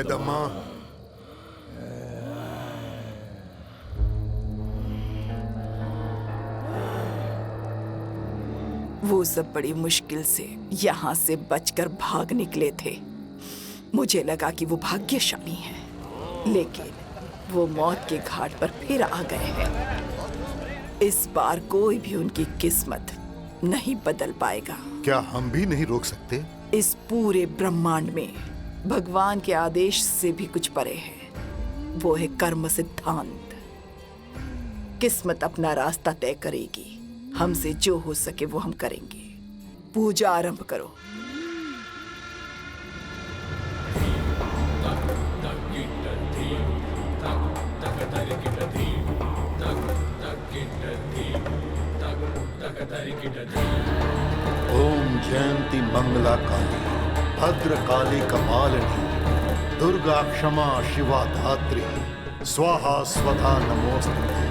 पेदम्मा। वो सब बड़ी मुश्किल से यहाँ से बचकर भाग निकले थे। मुझे लगा कि वो भाग्यशाली हैं, लेकिन वो मौत के घाट पर फिर आ गए हैं। इस बार कोई भी उनकी किस्मत नहीं बदल पाएगा। क्या हम भी नहीं रोक सकते? इस पूरे ब्रह्मांड में भगवान के आदेश से भी कुछ परे है। वो है कर्म सिद्धांत। किस्मत अपना रास्ता तय करेगी। हमसे जो हो सके वो हम करेंगे। पूजा आरंभ करो। ओम जयंती मंगला काली, भद्र काली कपालिनी, दुर्गा क्षमा शिवा धात्री, स्वाहा स्वधा नमोस्तुते।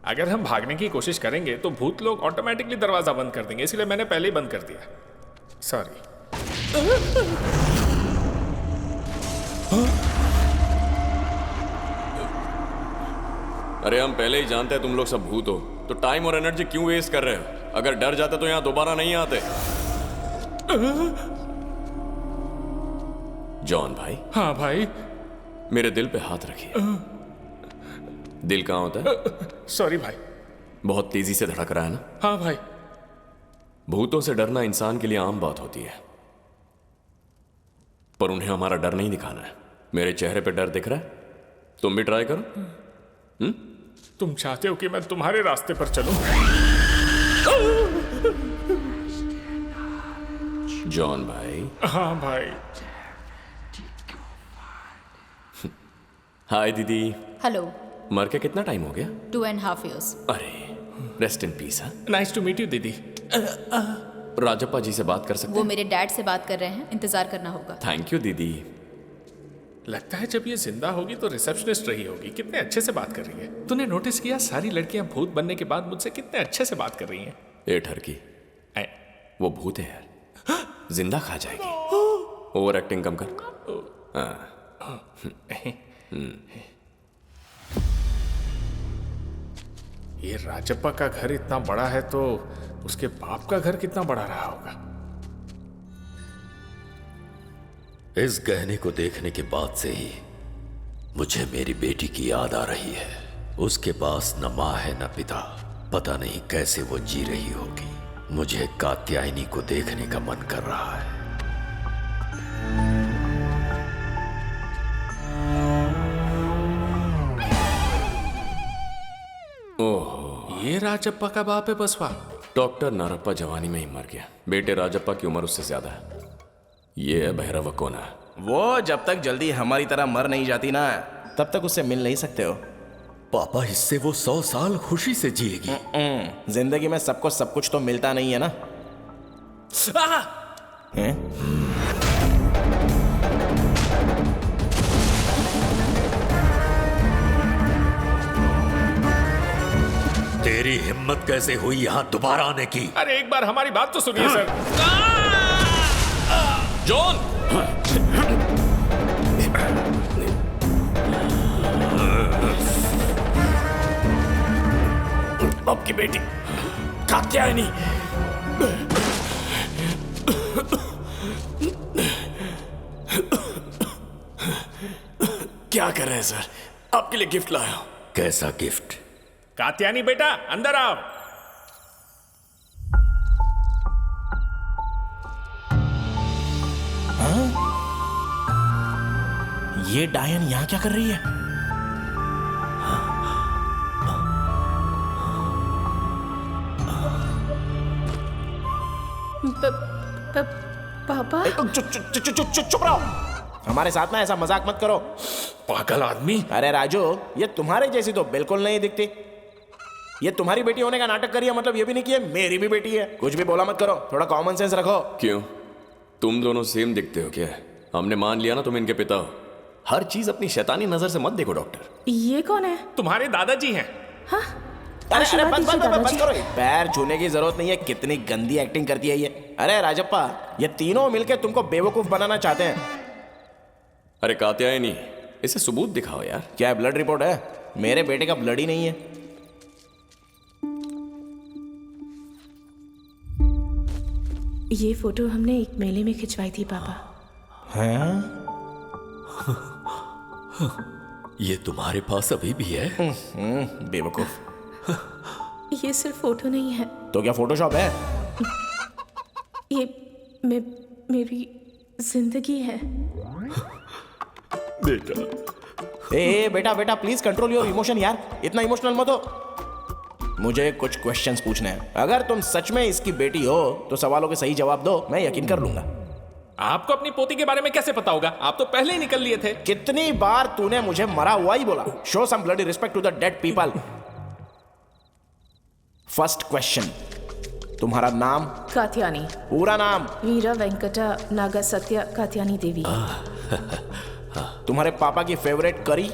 अगर हम भागने की कोशिश करेंगे तो भूत लोग ऑटोमेटिकली दरवाजा बंद कर देंगे, इसलिए मैंने पहले ही बंद कर दिया। सॉरी। अरे हम पहले ही जानते हैं तुम लोग सब भूत हो, तो टाइम और एनर्जी क्यों वेस्ट कर रहे हो? अगर डर जाते तो यहां दोबारा नहीं आते। जॉन भाई। हाँ भाई। मेरे दिल पे हाथ रखिए। दिल कहाँ होता है? सॉरी भाई। बहुत तेजी से धड़क रहा है ना? हाँ भाई। भूतों से डरना इंसान के लिए आम बात होती है, पर उन्हें हमारा डर नहीं दिखाना है। मेरे चेहरे पे डर दिख रहा है? तुम भी ट्राई करो। तुम चाहते हो कि मैं तुम्हारे रास्ते पर चलूं? जॉन भाई। हाँ भाई। हाय दीदी। हेलो। मर के कितना टाइम हो गया? 2.5 years। अरे रेस्ट इन पीस। हाँ, नाइस टू मीट यू दीदी। राजप्पा जी से बात कर सकते वो हैं? मेरे डैड से बात कर रहे हैं, इंतजार करना होगा। थैंक यू दीदी। लगता है जब ये जिंदा होगी तो रिसेप्शनिस्ट रही होगी। कितने अच्छे से बात कर रही है। तूने नोटिस किया सारी लड़कियां भूत बनने के बाद मुझसे कितने अच्छे से बात कर रही हैं। ए ठरकी, वो भूत है यार, जिंदा खा जाएगी। ओवर एक्टिंग कम कर। ये राजप्पा का घर इतना बड़ा है तो उसके बाप का घर कितना बड़ा रहा होगा। इस गहने को देखने के बाद से ही मुझे मेरी बेटी की याद आ रही है। उसके पास न माँ है न पिता। पता नहीं कैसे वो जी रही होगी। मुझे कात्यायनी को देखने का मन कर रहा है। ओहो, ये राजप्पा का बाप है बसवा। डॉक्टर नारप्पा जवानी में ही मर गया। बेटे राजप्पा की उम्र उससे ज्यादा है। ये है भैरव कोना। वो जब तक जल्दी हमारी तरह मर नहीं जाती ना, तब तक उससे मिल नहीं सकते हो। पापा, इससे वो 100 साल खुशी से जिएगी। जिंदगी में सबको सब कुछ तो मिलता नहीं है ना। तेरी हिम्मत कैसे हुई यहाँ दोबारा आने की? अरे एक बार हमारी बात तो सुनिए सर। जॉन! आपकी बेटी कात्यायनी। क्या कर रहे हैं सर? आपके लिए गिफ्ट लाया हूं। कैसा गिफ्ट? कात्यानी बेटा अंदर आओ। ये डायन यहाँ क्या कर रही है? पापा चुप रहो। हमारे साथ ना ऐसा मजाक मत करो। पागल आदमी। अरे राजू, ये तुम्हारे जैसी तो बिल्कुल नहीं दिखती। ये तुम्हारी बेटी होने का नाटक करिए, मतलब ये भी नहीं कि ये मेरी भी बेटी है। कुछ भी बोला मत करो, थोड़ा कॉमन सेंस रखो। क्यों, तुम दोनों सेम दिखते हो क्या? हमने मान लिया ना तुम इनके पिता हो। हर चीज अपनी शैतानी नजर से मत देखो डॉक्टर। ये कौन है? तुम्हारे दादाजी हैं। अरे बस करो, पैर छूने की जरूरत नहीं है। कितनी गंदी एक्टिंग करती है ये। अरे राजप्पा, ये तीनों मिलके तुमको बेवकूफ बनाना चाहते हैं। अरे कात्यायनी, इसे सबूत दिखाओ यार। क्या है, ब्लड रिपोर्ट है? मेरे बेटे का ब्लड ही नहीं है। ये फोटो हमने एक मेले में खिंचवाई थी पापा। हैं? ये तुम्हारे पास अभी भी है? बेवकूफ। ये सिर्फ फोटो नहीं है, तो क्या फोटोशॉप है? ये मेरी जिंदगी है। बेटा, ए बेटा प्लीज कंट्रोल योर इमोशन यार, इतना इमोशनल मत हो। मुझे कुछ क्वेश्चंस पूछने हैं। अगर तुम सच में इसकी बेटी हो तो सवालों के सही जवाब दो, मैं यकीन कर लूंगा। आपको अपनी पोती के बारे में कैसे पता होगा? आप तो पहले ही निकल लिए थे। कितनी बार तूने मुझे मरा हुआ ही बोला? Show some bloody respect to the dead people. First question, तुम्हारा नाम? कात्यानी। पूरा नाम? वीरा वेंकटा नागा सत्य कात्यानी देवी। तुम्हारे पापा की फेवरेट करी?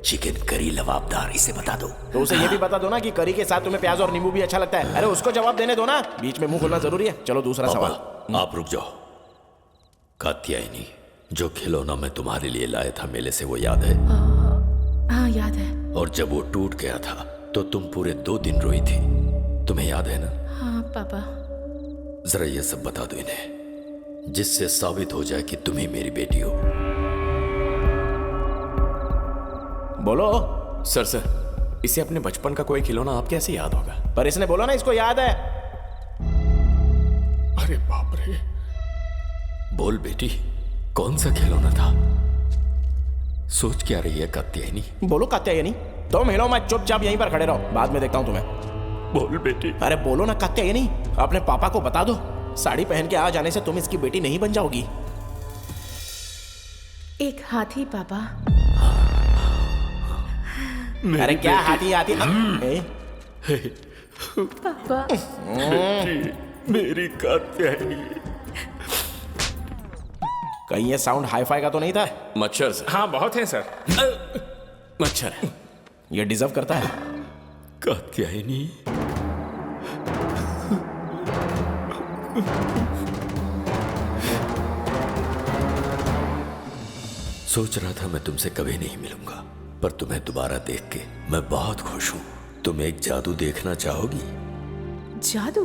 चिकन करी लवाबदार, इसे बता दो। तो उसे ये भी बता दो ना कि करी के साथ तुम्हें प्याज और नींबू भी अच्छा लगता है। अरे उसको जवाब देने दो ना, बीच में मुंह खोलना जरूरी है। चलो दूसरा सवाल। पापा, आप रुक जाओ। कात्यायनी, जो खिलौना मैं तुम्हारे लिए लाया था मेले से, वो याद है? हाँ याद है। और जब वो टूट गया था तो तुम पूरे 2 दिन रोई थी, तुम्हें याद है ना? हाँ पापा। जरा ये सब बता दो इन्हें, जिससे साबित हो जाए कि तुम ही मेरी बेटी हो। बोलो। सर, इसे अपने बचपन का कोई खिलौना आप कैसे याद होगा? पर इसने बोला ना इसको याद है। अरे बाप रे। बोल बेटी, कौन सा खिलौना था? सोच क्या रही है कात्यायनी? बोलो कात्यायनी। तुम हिलो मत, चुपचाप यहीं पर खड़े रहो, बाद में देखता हूं तुम्हें। बोल बेटी। अरे बोलो ना कात्यायनी, अपने पापा को बता दो। साड़ी पहन के आ जाने से तुम इसकी बेटी नहीं बन जाओगी। एक हाथी पापा। अरे क्या हाथी? पापा मेरी कात्यायनी। कहीं ये साउंड हाईफाई का तो नहीं था? मच्छर सर। हाँ बहुत है सर। मच्छर है। ये डिजर्व करता है। कात्यायनी, सोच रहा था मैं तुमसे कभी नहीं मिलूंगा, पर तुम्हें दोबारा देख के मैं बहुत खुश हूं। तुम एक जादू देखना चाहोगी? जादू?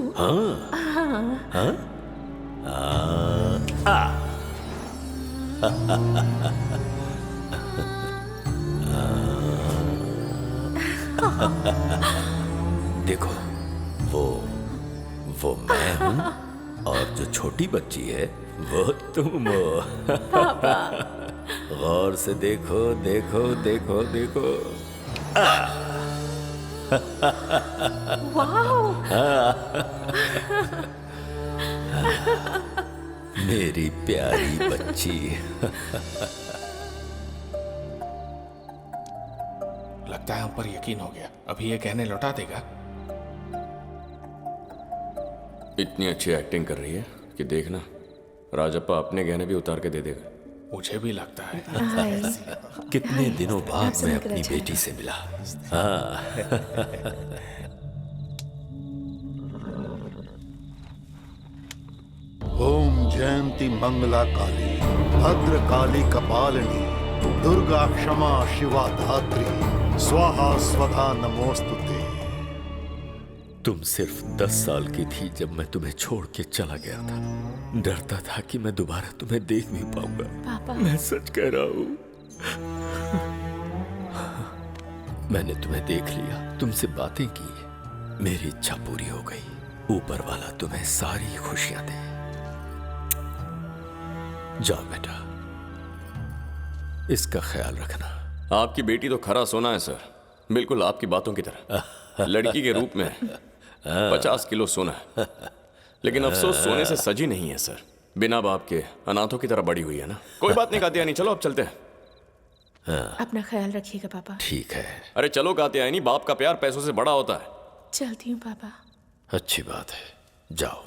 देखो, वो मैं हूं, और जो छोटी बच्ची है वो तुम हो। गौर से देखो देखो देखो देखो। मेरी प्यारी बच्ची। लगता है हम पर यकीन हो गया। अभी ये कहने लौटा देगा। इतनी अच्छी एक्टिंग कर रही है कि देखना, राजप्पा अपने गहने भी उतार के दे देगा। मुझे भी लगता है। कितने दिनों बाद आपसे मैं मिलकर अपनी अच्छा बेटी से मिला। हाँ। ओम जयंती मंगला काली, भद्र काली कपालिनी, दुर्गा क्षमा शिवा धात्री, स्वाहा स्वधा नमोस्तुते। तुम सिर्फ 10 साल की थी जब मैं तुम्हें छोड़ के चला गया था। डरता था कि मैं दोबारा तुम्हें देख भी पाऊंगा। पापा। मैं सच कह रहा हूं। मैंने तुम्हें देख लिया, तुमसे बातें की, मेरी इच्छा पूरी हो गई। ऊपर वाला तुम्हें सारी खुशियां दे। जाओ बेटा, इसका ख्याल रखना। आपकी बेटी तो खरा सोना है सर, बिल्कुल आपकी बातों की तरह। लड़की के रूप में 50 किलो सोना है, लेकिन अफसोस सोने से सजी नहीं है सर। बिना बाप के अनाथों की तरह बड़ी हुई है ना। कोई बात नहीं कात्यायनी, चलो अब चलते हैं। अपना ख्याल रखिएगा पापा। ठीक है। अरे चलो कात्यायनी, बाप का प्यार पैसों से बड़ा होता है। चलती हूँ पापा। अच्छी बात है, जाओ।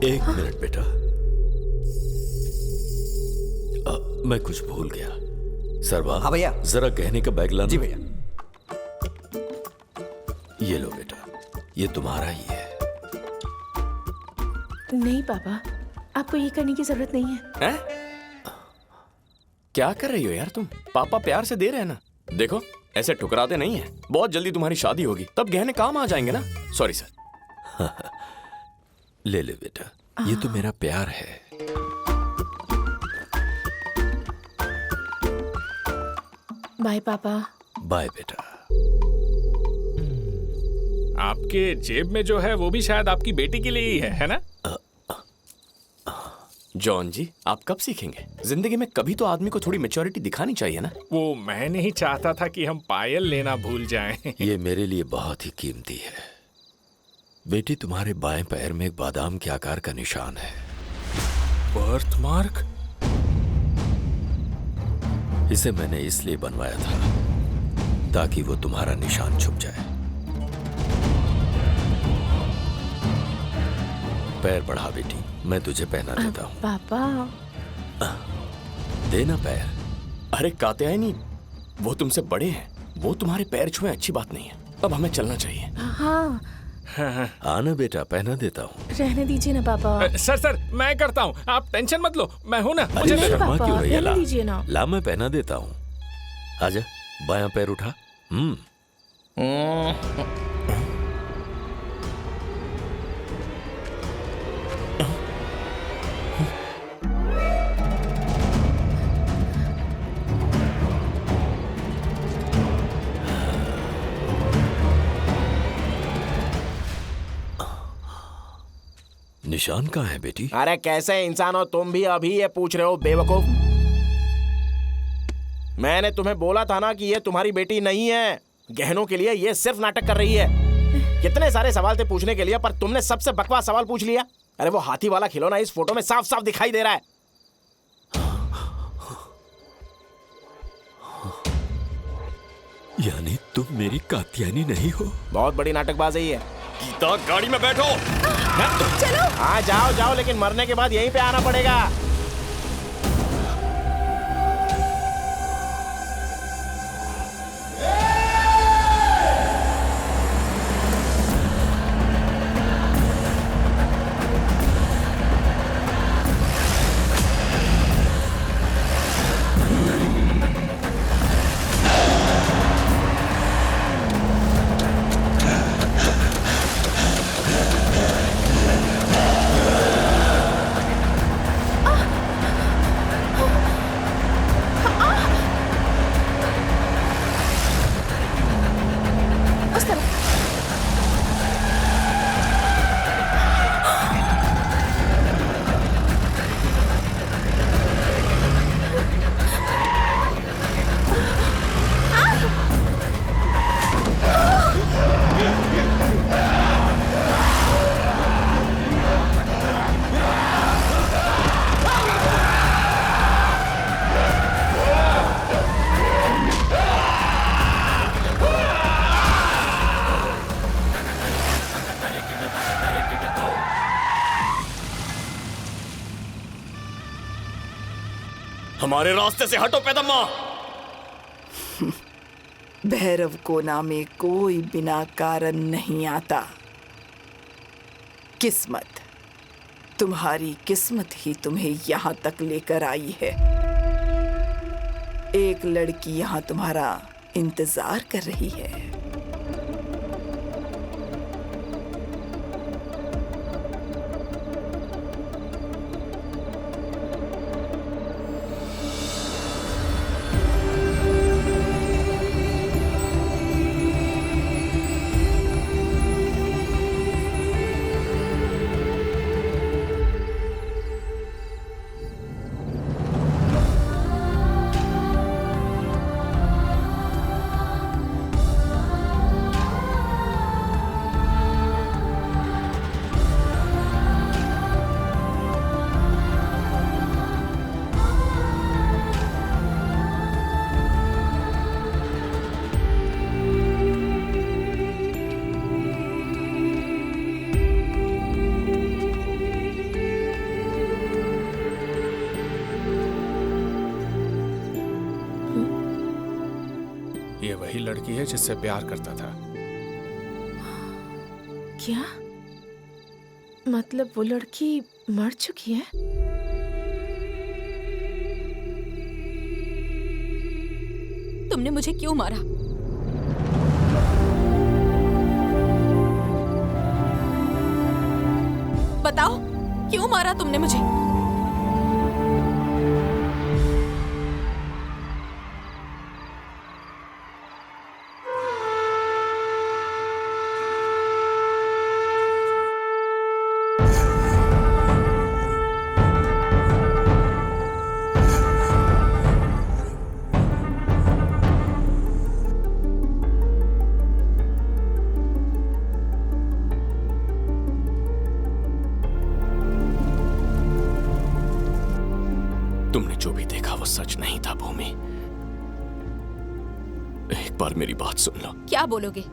एक मिनट बेटा, मैं कुछ भूल गया। सरवा, हाँ भैया। जरा गहने का बैग लाना। जी भैया। ये लो बेटा, ये तुम्हारा ही है। नहीं पापा, आपको ये करने की जरूरत नहीं है। हैं? क्या कर रही हो यार तुम? पापा प्यार से दे रहे हैं ना। देखो ऐसे ठुकराते नहीं है। बहुत जल्दी तुम्हारी शादी होगी, तब गहने काम आ जाएंगे ना। Sorry sir. ले ले बेटा, ये तो मेरा प्यार है। बाय पापा। बाय बेटा। आपके जेब में जो है वो भी शायद आपकी बेटी के लिए ही है ना? जॉन जी, आप कब सीखेंगे? जिंदगी में कभी तो आदमी को थोड़ी मैच्योरिटी दिखानी चाहिए ना। वो मैं नहीं चाहता था कि हम पायल लेना भूल जाएं। ये मेरे लिए बहुत ही कीमती है। बेटी, तुम्हारे बाएं पैर में एक बादाम के आकार का निशान है। Birth mark? इसे मैंने इसलिए बनवाया था ताकि वो तुम्हारा निशान छुप जाए। पैर बढ़ा बेटी, मैं तुझे पहना देता हूँ। पापा। देना पैर। अरे कात्यायनी, वो तुमसे बड़े हैं, वो तुम्हारे पैर छुए अच्छी बात नहीं है। अब हमें चलना चाहिए। हाँ। आना बेटा, पहना देता हूँ। रहने दीजिए ना पापा। सर मैं करता हूँ, आप टेंशन मत लो, मैं हूँ ना। अरे नहीं शर्मा पापा, क्यों रही है? रहने दीजिए ना। ला मैं पहना देता हूँ। आजा, बायां पैर उठा। निशान कहाँ है बेटी? अरे कैसे इंसान हो तुम भी, अभी ये पूछ रहे हो बेवकूफ? मैंने तुम्हें बोला था ना कि ये तुम्हारी बेटी नहीं है। गहनों के लिए ये सिर्फ नाटक कर रही है। कितने सारे सवाल थे पूछने के लिए, पर तुमने सबसे बकवास सवाल पूछ लिया। अरे वो हाथी वाला खिलौना इस फोटो में साफ साफ दिखाई दे रहा है। यानी तुम मेरी कात्यायनी नहीं हो? बहुत बड़ी नाटकबाजी है। गीता, गाड़ी में बैठो। चलो। हाँ जाओ जाओ, लेकिन मरने के बाद यहीं पे आना पड़ेगा। हमारे रास्ते से हटो पैदम्मा। भैरव कोना में कोई बिना कारण नहीं आता। किस्मत, तुम्हारी किस्मत ही तुम्हें यहाँ तक लेकर आई है। एक लड़की यहाँ तुम्हारा इंतजार कर रही है। ये वही लड़की है जिससे प्यार करता था। क्या मतलब वो लड़की मर चुकी है? तुमने मुझे क्यों मारा? बताओ, क्यों मारा तुमने मुझे? तुमने जो भी देखा वो सच नहीं था भूमि। एक बार मेरी बात सुन लो। क्या बोलोगे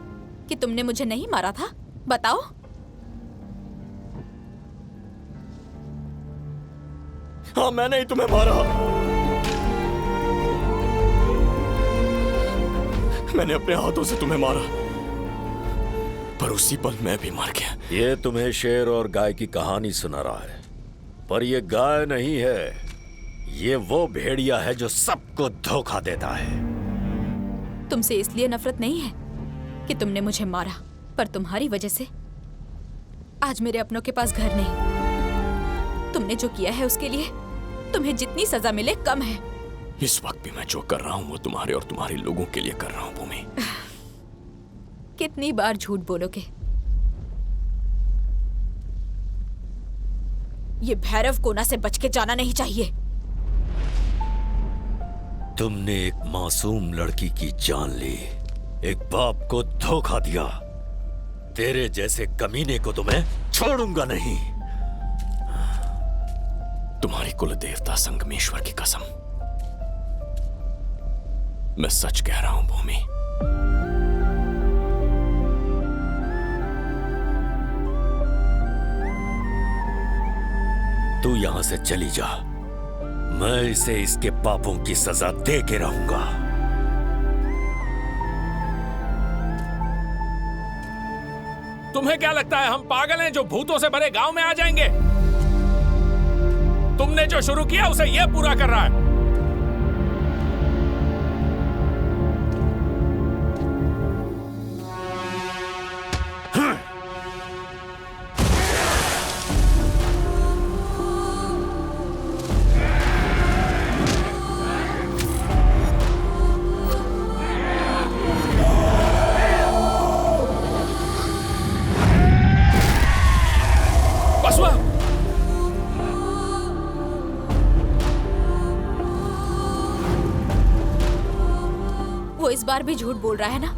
कि तुमने मुझे नहीं मारा था? बताओ। हाँ, मैंने ही तुम्हें मारा। मैंने अपने हाथों से तुम्हें मारा, पर उसी पल मैं भी मर गया। ये तुम्हें शेर और गाय की कहानी सुना रहा है, पर ये गाय नहीं है। ये वो भेड़िया है जो सबको धोखा देता है। तुमसे इसलिए नफरत नहीं है कि तुमने मुझे मारा, पर तुम्हारी वजह से आज मेरे अपनों के पास घर नहीं। तुमने जो किया है उसके लिए तुम्हें जितनी सजा मिले कम है। इस वक्त भी मैं जो कर रहा हूँ वो तुम्हारे और तुम्हारे लोगों के लिए कर रहा हूँ भूमि। कितनी बार झूठ बोलोगे? ये भैरव कोना से बच के जाना नहीं चाहिए। तुमने एक मासूम लड़की की जान ली, एक बाप को धोखा दिया। तेरे जैसे कमीने को तो मैं छोड़ूंगा नहीं। तुम्हारी कुल देवता संगमेश्वर की कसम, मैं सच कह रहा हूं भूमि। तू यहां से चली जा, मैं इसे इसके पापों की सजा दे के रहूंगा। तुम्हें क्या लगता है हम पागल हैं जो भूतों से भरे गांव में आ जाएंगे? तुमने जो शुरू किया उसे यह पूरा कर रहा है। इस बार भी झूठ बोल रहा है ना?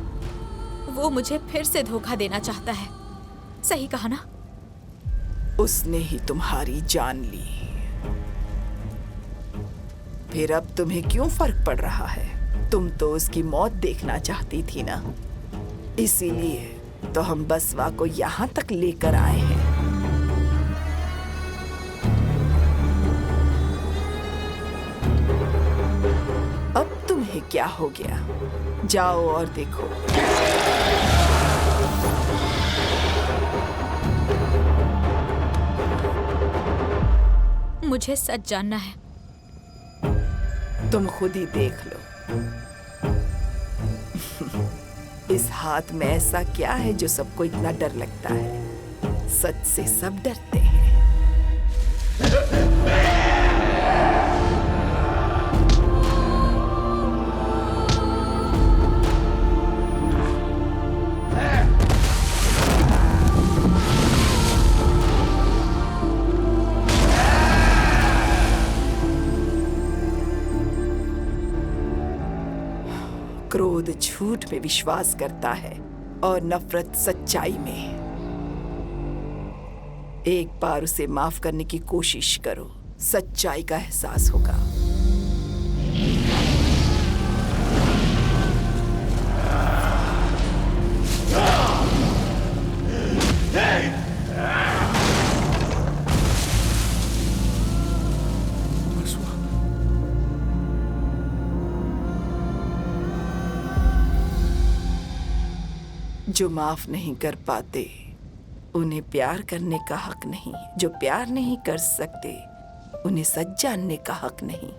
वो मुझे फिर से धोखा देना चाहता है। सही कहा ना? उसने ही तुम्हारी जान ली, फिर अब तुम्हें क्यों फर्क पड़ रहा है? तुम तो उसकी मौत देखना चाहती थी ना, इसीलिए तो हम बसवा को यहाँ तक लेकर आए हैं। अब तुम्हें क्या हो गया? जाओ और देखो। मुझे सच जानना है। तुम खुद ही देख लो। इस हाथ में ऐसा क्या है जो सबको इतना डर लगता है? सच से सब डरते हैं। क्रोध झूठ में विश्वास करता है और नफरत सच्चाई में। एक बार उसे माफ करने की कोशिश करो, सच्चाई का एहसास होगा। जो माफ नहीं कर पाते उन्हें प्यार करने का हक नहीं, जो प्यार नहीं कर सकते उन्हें सच जानने का हक नहीं।